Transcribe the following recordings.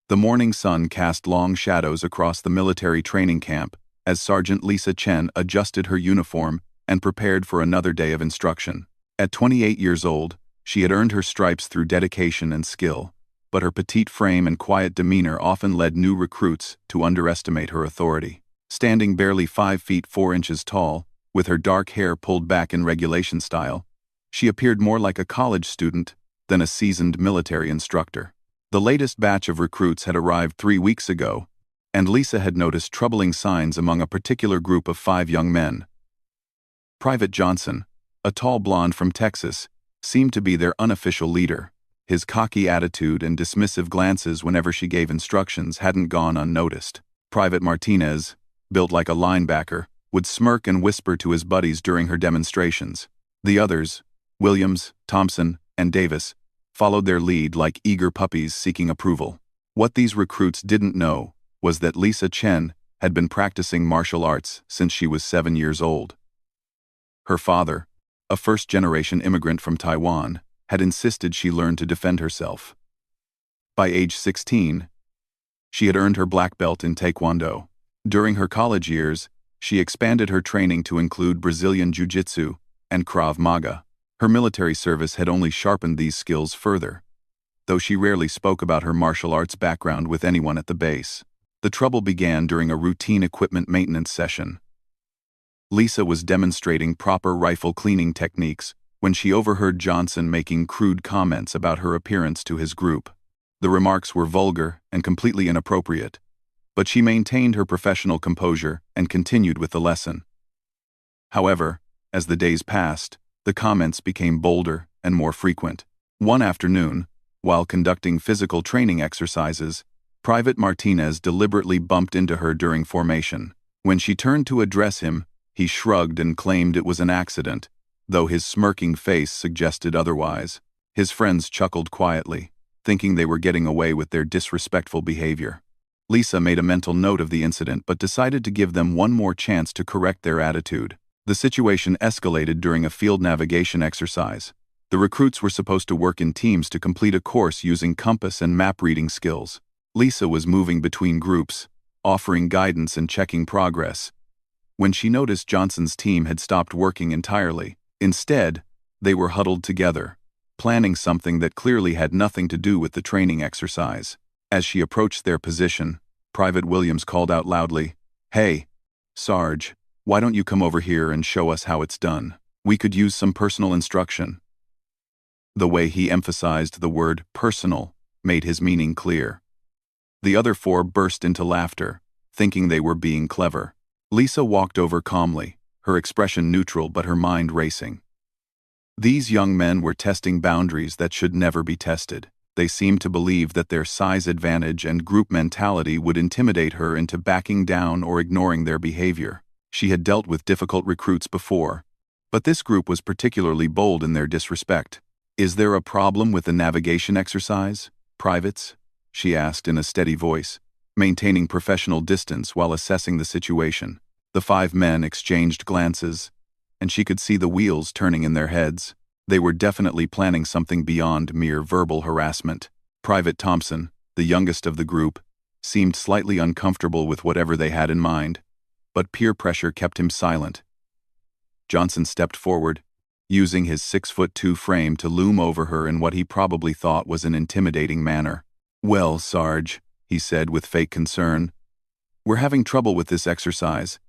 The morning sun cast long shadows across the military training camp as Sergeant Lisa Chen adjusted her uniform and prepared for another day of instruction. At 28 years old, she had earned her stripes through dedication and skill, but her petite frame and quiet demeanor often led new recruits to underestimate her authority. Standing barely 5 feet 4 inches tall, with her dark hair pulled back in regulation style, she appeared more like a college student than a seasoned military instructor. The latest batch of recruits had arrived 3 weeks ago, and Lisa had noticed troubling signs among a particular group of 5 young men. Private Johnson, a tall blonde from Texas, seemed to be their unofficial leader. His cocky attitude and dismissive glances whenever she gave instructions hadn't gone unnoticed. Private Martinez, built like a linebacker, would smirk and whisper to his buddies during her demonstrations. The others, Williams, Thompson, and Davis, followed their lead like eager puppies seeking approval. What these recruits didn't know was that Lisa Chen had been practicing martial arts since she was 7 years old. Her father, a first-generation immigrant from Taiwan, had insisted she learn to defend herself. By age 16, she had earned her black belt in Taekwondo. During her college years, she expanded her training to include Brazilian Jiu-Jitsu and Krav Maga. Her military service had only sharpened these skills further, though she rarely spoke about her martial arts background with anyone at the base. The trouble began during a routine equipment maintenance session. Lisa was demonstrating proper rifle cleaning techniques when she overheard Johnson making crude comments about her appearance to his group. The remarks were vulgar and completely inappropriate, but she maintained her professional composure and continued with the lesson. However, as the days passed, the comments became bolder and more frequent. One afternoon, while conducting physical training exercises, Private Martinez deliberately bumped into her during formation. When she turned to address him, he shrugged and claimed it was an accident, though his smirking face suggested otherwise. His friends chuckled quietly, thinking they were getting away with their disrespectful behavior. Lisa made a mental note of the incident but decided to give them one more chance to correct their attitude. The situation escalated during a field navigation exercise. The recruits were supposed to work in teams to complete a course using compass and map reading skills. Lisa was moving between groups, offering guidance and checking progress, when she noticed Johnson's team had stopped working entirely. Instead, they were huddled together, planning something that clearly had nothing to do with the training exercise. As she approached their position, Private Williams called out loudly, "Hey, Sarge, why don't you come over here and show us how it's done? We could use some personal instruction." The way he emphasized the word personal made his meaning clear. The other 4 burst into laughter, thinking they were being clever. Lisa walked over calmly, her expression neutral but her mind racing. These young men were testing boundaries that should never be tested. They seemed to believe that their size advantage and group mentality would intimidate her into backing down or ignoring their behavior. She had dealt with difficult recruits before, but this group was particularly bold in their disrespect. "Is there a problem with the navigation exercise, privates?" she asked in a steady voice, maintaining professional distance while assessing the situation. The 5 men exchanged glances, and she could see the wheels turning in their heads. They were definitely planning something beyond mere verbal harassment. Private Thompson, the youngest of the group, seemed slightly uncomfortable with whatever they had in mind, but peer pressure kept him silent. Johnson stepped forward, using his 6'2" frame to loom over her in what he probably thought was an intimidating manner. "Well, Sarge," he said with fake concern, "we're having trouble with this exercise.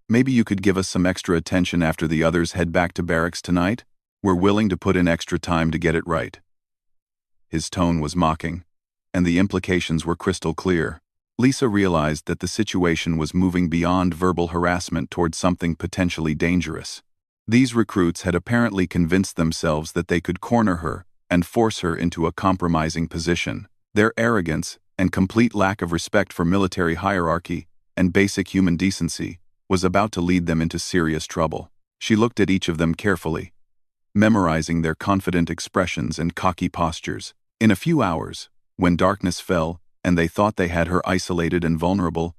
Maybe you could give us some extra attention after the others head back to barracks tonight? We're willing to put in extra time to get it right." His tone was mocking, and the implications were crystal clear. Lisa realized that the situation was moving beyond verbal harassment toward something potentially dangerous. These recruits had apparently convinced themselves that they could corner her and force her into a compromising position. Their arrogance and complete lack of respect for military hierarchy and basic human decency was about to lead them into serious trouble. She looked at each of them carefully, memorizing their confident expressions and cocky postures. In a few hours, when darkness fell and they thought they had her isolated and vulnerable,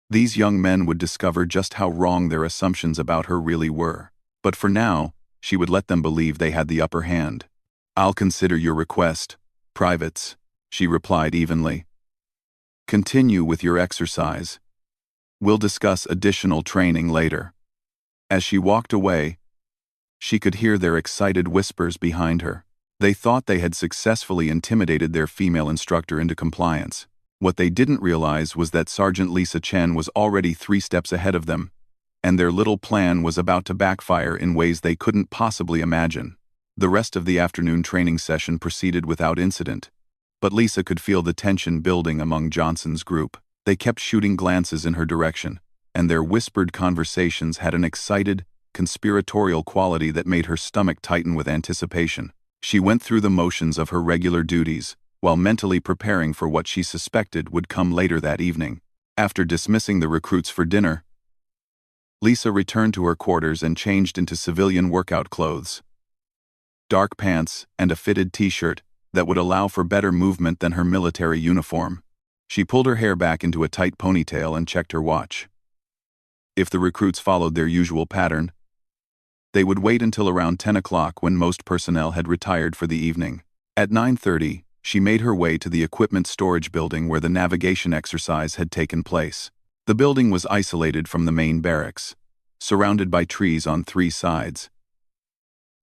these young men would discover just how wrong their assumptions about her really were. But for now, she would let them believe they had the upper hand. "I'll consider your request, privates," she replied evenly. Continue with your exercise. We'll discuss additional training later." As she walked away, she could hear their excited whispers behind her. They thought they had successfully intimidated their female instructor into compliance. What they didn't realize was that Sergeant Lisa Chen was already 3 steps ahead of them, and their little plan was about to backfire in ways they couldn't possibly imagine. The rest of the afternoon training session proceeded without incident, but Lisa could feel the tension building among Johnson's group. They kept shooting glances in her direction, and their whispered conversations had an excited, conspiratorial quality that made her stomach tighten with anticipation. She went through the motions of her regular duties, while mentally preparing for what she suspected would come later that evening. After dismissing the recruits for dinner, Lisa returned to her quarters and changed into civilian workout clothes. Dark pants and a fitted t-shirt that would allow for better movement than her military uniform. She pulled her hair back into a tight ponytail and checked her watch. If the recruits followed their usual pattern, they would wait until around 10 o'clock when most personnel had retired for the evening. At 9:30, she made her way to the equipment storage building where the navigation exercise had taken place. The building was isolated from the main barracks, surrounded by trees on 3 sides,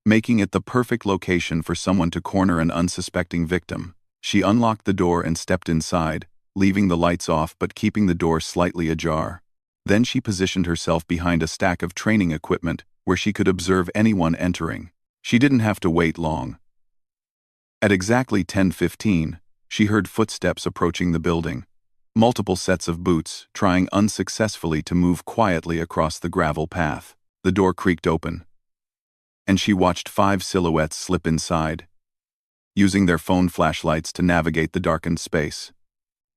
making it the perfect location for someone to corner an unsuspecting victim. She unlocked the door and stepped inside, leaving the lights off but keeping the door slightly ajar. Then she positioned herself behind a stack of training equipment where she could observe anyone entering. She didn't have to wait long. At exactly 10:15, she heard footsteps approaching the building. Multiple sets of boots, trying unsuccessfully to move quietly across the gravel path. The door creaked open, and she watched 5 silhouettes slip inside, using their phone flashlights to navigate the darkened space.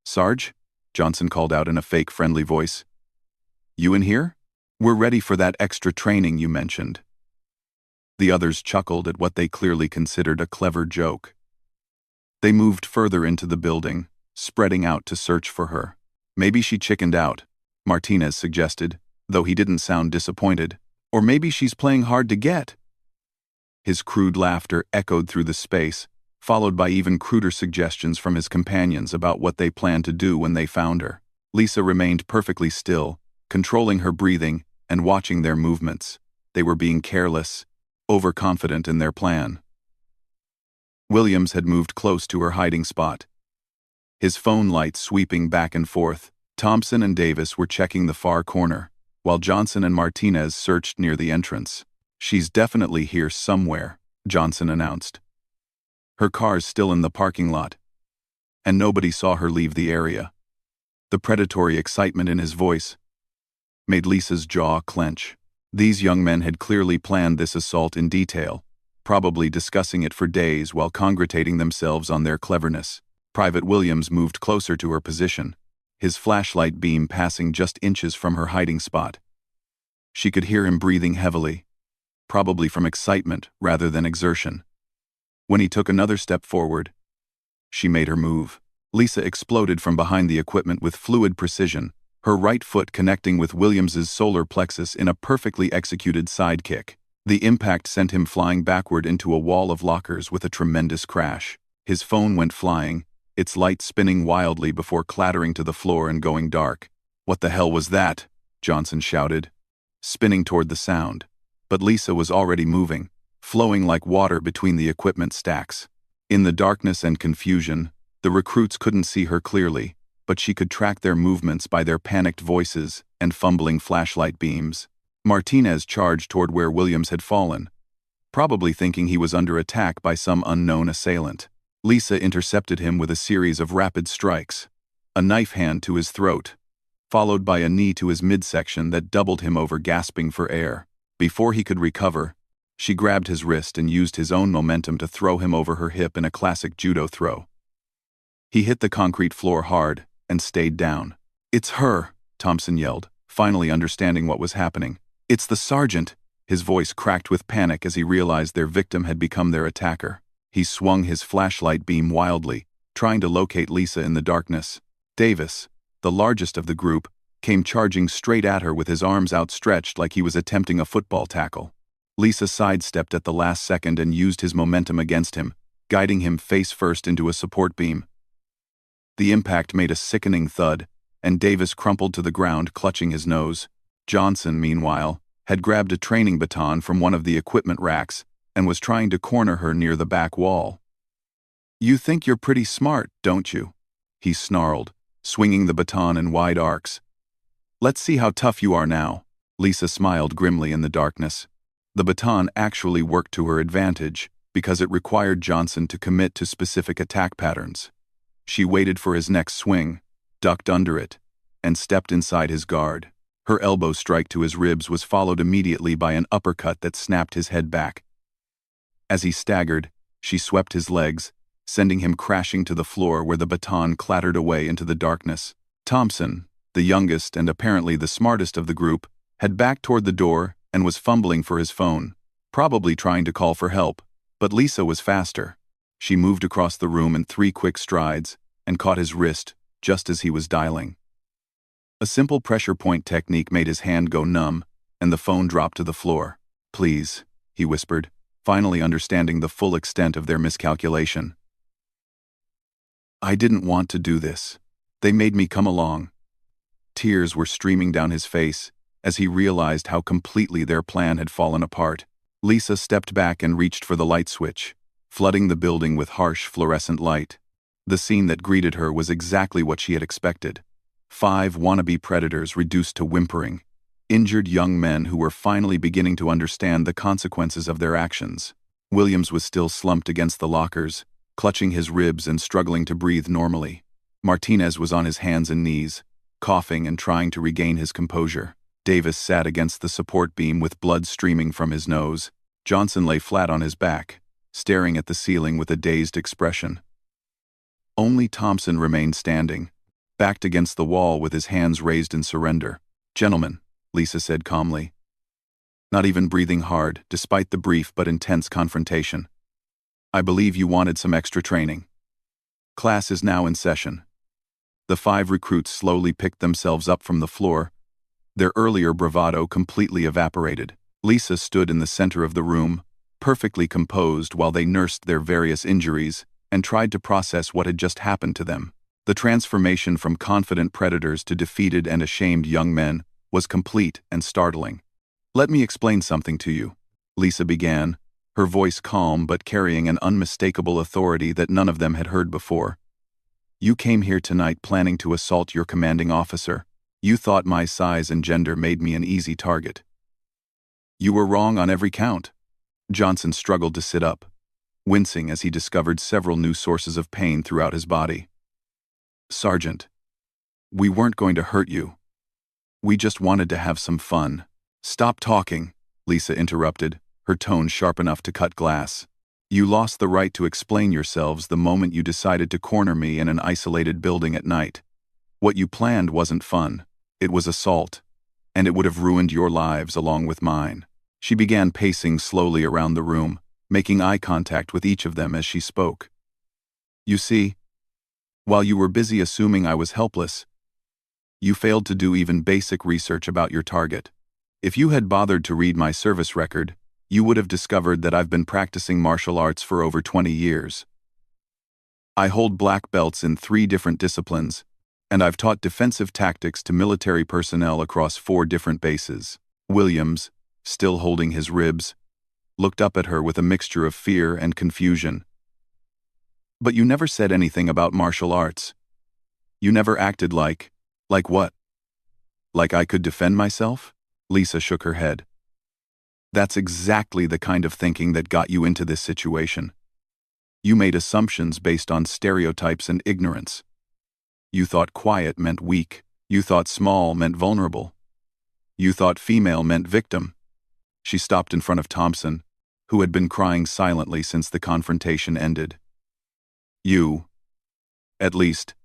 "Sarge?" Johnson called out in a fake friendly voice. "You in here? We're ready for that extra training you mentioned." The others chuckled at what they clearly considered a clever joke. They moved further into the building, spreading out to search for her. "Maybe she chickened out," Martinez suggested, though he didn't sound disappointed. "Or maybe she's playing hard to get." His crude laughter echoed through the space, followed by even cruder suggestions from his companions about what they planned to do when they found her. Lisa remained perfectly still, controlling her breathing and watching their movements. They were being careless, overconfident in their plan. Williams had moved close to her hiding spot, his phone light sweeping back and forth. Thompson and Davis were checking the far corner, while Johnson and Martinez searched near the entrance. "She's definitely here somewhere," Johnson announced. "Her car's still in the parking lot, and nobody saw her leave the area." The predatory excitement in his voice made Lisa's jaw clench. These young men had clearly planned this assault in detail, probably discussing it for days while congratulating themselves on their cleverness. Private Williams moved closer to her position, his flashlight beam passing just inches from her hiding spot. She could hear him breathing heavily, probably from excitement rather than exertion. When he took another step forward, she made her move. Lisa exploded from behind the equipment with fluid precision, her right foot connecting with Williams's solar plexus in a perfectly executed sidekick. The impact sent him flying backward into a wall of lockers with a tremendous crash. His phone went flying, its light spinning wildly before clattering to the floor and going dark. "What the hell was that?" Johnson shouted, spinning toward the sound. But Lisa was already moving, flowing like water between the equipment stacks. In the darkness and confusion, the recruits couldn't see her clearly, but she could track their movements by their panicked voices and fumbling flashlight beams. Martinez charged toward where Williams had fallen, probably thinking he was under attack by some unknown assailant. Lisa intercepted him with a series of rapid strikes, a knife hand to his throat, followed by a knee to his midsection that doubled him over, gasping for air. Before he could recover, she grabbed his wrist and used his own momentum to throw him over her hip in a classic judo throw. He hit the concrete floor hard and stayed down. "It's her," Thompson yelled, finally understanding what was happening. "It's the sergeant." His voice cracked with panic as he realized their victim had become their attacker. He swung his flashlight beam wildly, trying to locate Lisa in the darkness. Davis, the largest of the group, came charging straight at her with his arms outstretched like he was attempting a football tackle. Lisa sidestepped at the last second and used his momentum against him, guiding him face first into a support beam. The impact made a sickening thud, and Davis crumpled to the ground, clutching his nose. Johnson, meanwhile, had grabbed a training baton from one of the equipment racks and was trying to corner her near the back wall. "You think you're pretty smart, don't you?" he snarled, swinging the baton in wide arcs. "Let's see how tough you are now." Lisa smiled grimly in the darkness. The baton actually worked to her advantage because it required Johnson to commit to specific attack patterns. She waited for his next swing, ducked under it, and stepped inside his guard. Her elbow strike to his ribs was followed immediately by an uppercut that snapped his head back. As he staggered, she swept his legs, sending him crashing to the floor where the baton clattered away into the darkness. Thompson, the youngest and apparently the smartest of the group, had backed toward the door and was fumbling for his phone, probably trying to call for help, but Lisa was faster. She moved across the room in 3 quick strides and caught his wrist just as he was dialing. A simple pressure point technique made his hand go numb, and the phone dropped to the floor. "Please," he whispered, finally understanding the full extent of their miscalculation. "I didn't want to do this. They made me come along." Tears were streaming down his face as he realized how completely their plan had fallen apart. Lisa stepped back and reached for the light switch, flooding the building with harsh fluorescent light. The scene that greeted her was exactly what she had expected. 5 wannabe predators reduced to whimpering, injured young men who were finally beginning to understand the consequences of their actions. Williams was still slumped against the lockers, clutching his ribs and struggling to breathe normally. Martinez was on his hands and knees, coughing and trying to regain his composure. Davis sat against the support beam with blood streaming from his nose. Johnson lay flat on his back, staring at the ceiling with a dazed expression. Only Thompson remained standing, backed against the wall with his hands raised in surrender. "Gentlemen," Lisa said calmly, not even breathing hard despite the brief but intense confrontation, "I believe you wanted some extra training. Class is now in session." The 5 recruits slowly picked themselves up from the floor, their earlier bravado completely evaporated. Lisa stood in the center of the room, perfectly composed while they nursed their various injuries and tried to process what had just happened to them. The transformation from confident predators to defeated and ashamed young men was complete and startling. "Let me explain something to you," Lisa began, her voice calm but carrying an unmistakable authority that none of them had heard before. "You came here tonight planning to assault your commanding officer. You thought my size and gender made me an easy target. You were wrong on every count." Johnson struggled to sit up, wincing as he discovered several new sources of pain throughout his body. "Sergeant, we weren't going to hurt you. We just wanted to have some fun." "Stop talking," Lisa interrupted, her tone sharp enough to cut glass. "You lost the right to explain yourselves the moment you decided to corner me in an isolated building at night. What you planned wasn't fun. It was assault, and it would have ruined your lives along with mine." She began pacing slowly around the room, making eye contact with each of them as she spoke. "You see, while you were busy assuming I was helpless, you failed to do even basic research about your target. If you had bothered to read my service record, you would have discovered that I've been practicing martial arts for over 20 years. I hold black belts in 3 different disciplines, and I've taught defensive tactics to military personnel across 4 different bases." Williams, still holding his ribs, looked up at her with a mixture of fear and confusion. "But you never said anything about martial arts. You never acted like what? Like I could defend myself?" Lisa shook her head. "That's exactly the kind of thinking that got you into this situation. You made assumptions based on stereotypes and ignorance. You thought quiet meant weak. You thought small meant vulnerable. You thought female meant victim." She stopped in front of Thompson, who had been crying silently since the confrontation ended. "You, at least,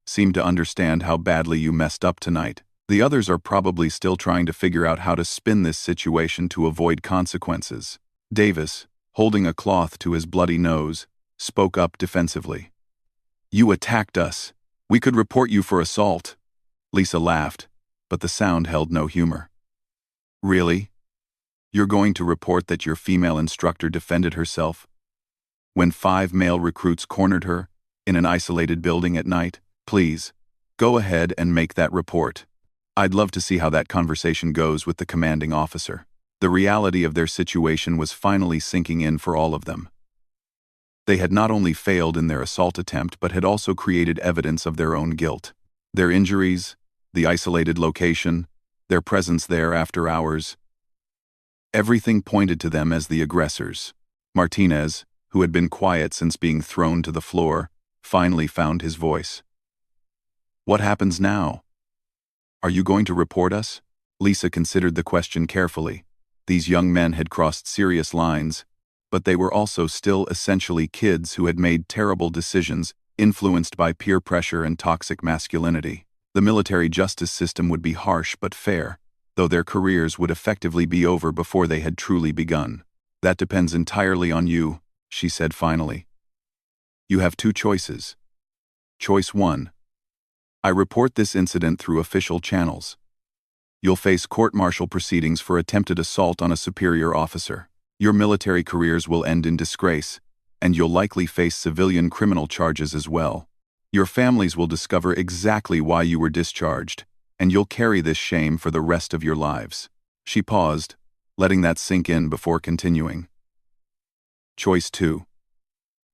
seem to understand how badly you messed up tonight. The others are probably still trying to figure out how to spin this situation to avoid consequences." Davis, holding a cloth to his bloody nose, spoke up defensively. "You attacked us. We could report you for assault." Lisa laughed, but the sound held no humor. "Really? You're going to report that your female instructor defended herself when 5 male recruits cornered her in an isolated building at night? Please, go ahead and make that report. I'd love to see how that conversation goes with the commanding officer. The reality of their situation was finally sinking in for all of them. They had not only failed in their assault attempt but had also created evidence of their own guilt. Their injuries, the isolated location, their presence there after hours. Everything pointed to them as the aggressors. Martinez, who had been quiet since being thrown to the floor, finally found his voice. What happens now? Are you going to report us? Lisa considered the question carefully. These young men had crossed serious lines, but they were also still essentially kids who had made terrible decisions influenced by peer pressure and toxic masculinity. The military justice system would be harsh but fair, though their careers would effectively be over before they had truly begun. That depends entirely on you, she said finally. You have two choices. Choice 1. I report this incident through official channels. You'll face court-martial proceedings for attempted assault on a superior officer. Your military careers will end in disgrace, and you'll likely face civilian criminal charges as well. Your families will discover exactly why you were discharged, and you'll carry this shame for the rest of your lives. She paused, letting that sink in before continuing. Choice 2.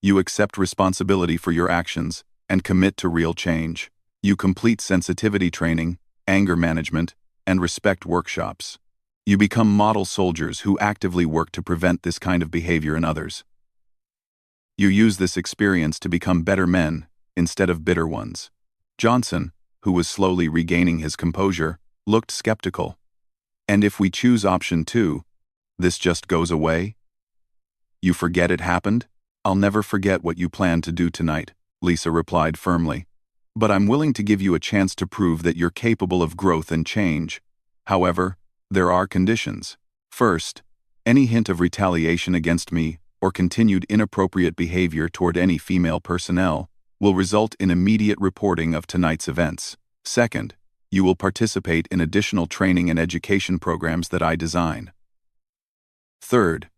You accept responsibility for your actions and commit to real change. You complete sensitivity training, anger management, and respect workshops. You become model soldiers who actively work to prevent this kind of behavior in others. You use this experience to become better men instead of bitter ones. Johnson, who was slowly regaining his composure, looked skeptical. And if we choose option 2, this just goes away? You forget it happened? I'll never forget what you planned to do tonight, Lisa replied firmly. But I'm willing to give you a chance to prove that you're capable of growth and change. However, there are conditions. First, any hint of retaliation against me or continued inappropriate behavior toward any female personnel will result in immediate reporting of tonight's events. Second, you will participate in additional training and education programs that I design. Third,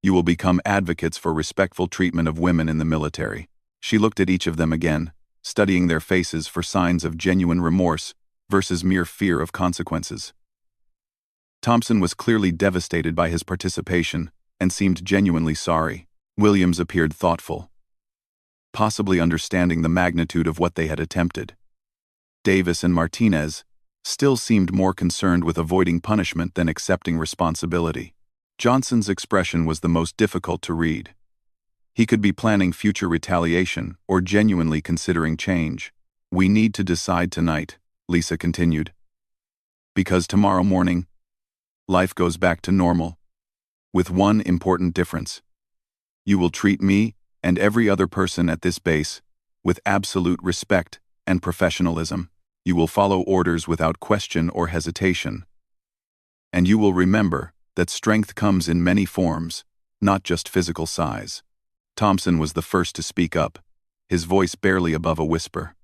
you will become advocates for respectful treatment of women in the military. She looked at each of them again, studying their faces for signs of genuine remorse versus mere fear of consequences. Thompson was clearly devastated by his participation and seemed genuinely sorry. Williams appeared thoughtful, possibly understanding the magnitude of what they had attempted. Davis and Martinez still seemed more concerned with avoiding punishment than accepting responsibility. Johnson's expression was the most difficult to read. He could be planning future retaliation or genuinely considering change. We need to decide tonight, Lisa continued. Because tomorrow morning, life goes back to normal. With one important difference. You will treat me and every other person at this base with absolute respect and professionalism. You will follow orders without question or hesitation. And you will remember that strength comes in many forms, not just physical size. Thompson was the first to speak up, his voice barely above a whisper.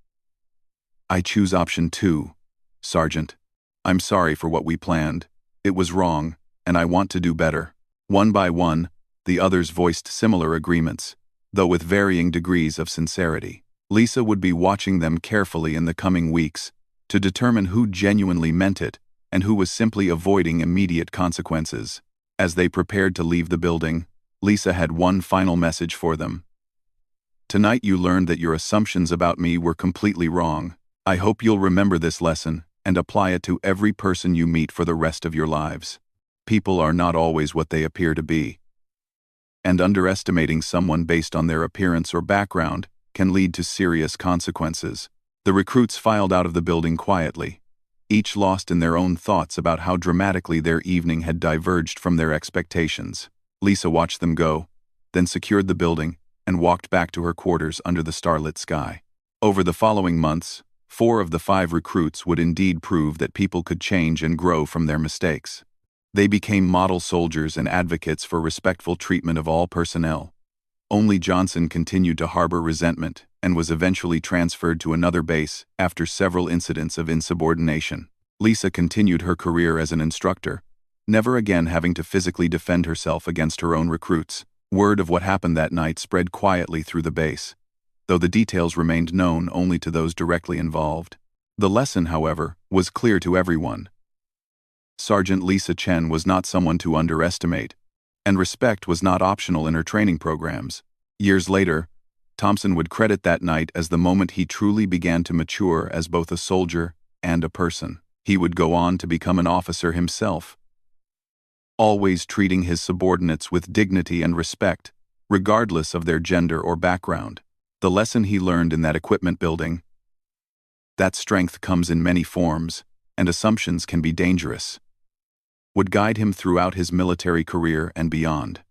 I choose option 2, Sergeant. I'm sorry for what we planned. It was wrong, and I want to do better. One by one, the others voiced similar agreements, though with varying degrees of sincerity. Lisa would be watching them carefully in the coming weeks to determine who genuinely meant it and who was simply avoiding immediate consequences. As they prepared to leave the building, Lisa had one final message for them. Tonight you learned that your assumptions about me were completely wrong. I hope you'll remember this lesson and apply it to every person you meet for the rest of your lives. People are not always what they appear to be. And underestimating someone based on their appearance or background can lead to serious consequences. The recruits filed out of the building quietly, each lost in their own thoughts about how dramatically their evening had diverged from their expectations. Lisa watched them go, then secured the building and walked back to her quarters under the starlit sky. Over the following months, 4 of the 5 recruits would indeed prove that people could change and grow from their mistakes. They became model soldiers and advocates for respectful treatment of all personnel. Only Johnson continued to harbor resentment and was eventually transferred to another base after several incidents of insubordination. Lisa continued her career as an instructor, never again having to physically defend herself against her own recruits. Word of what happened that night spread quietly through the base. though the details remained known only to those directly involved. The lesson, however, was clear to everyone. Sergeant Lisa Chen was not someone to underestimate, and respect was not optional in her training programs. Years later, Thompson would credit that night as the moment he truly began to mature as both a soldier and a person. He would go on to become an officer himself, always treating his subordinates with dignity and respect, regardless of their gender or background. The lesson he learned in that equipment building: that strength comes in many forms, and assumptions can be dangerous, would guide him throughout his military career and beyond.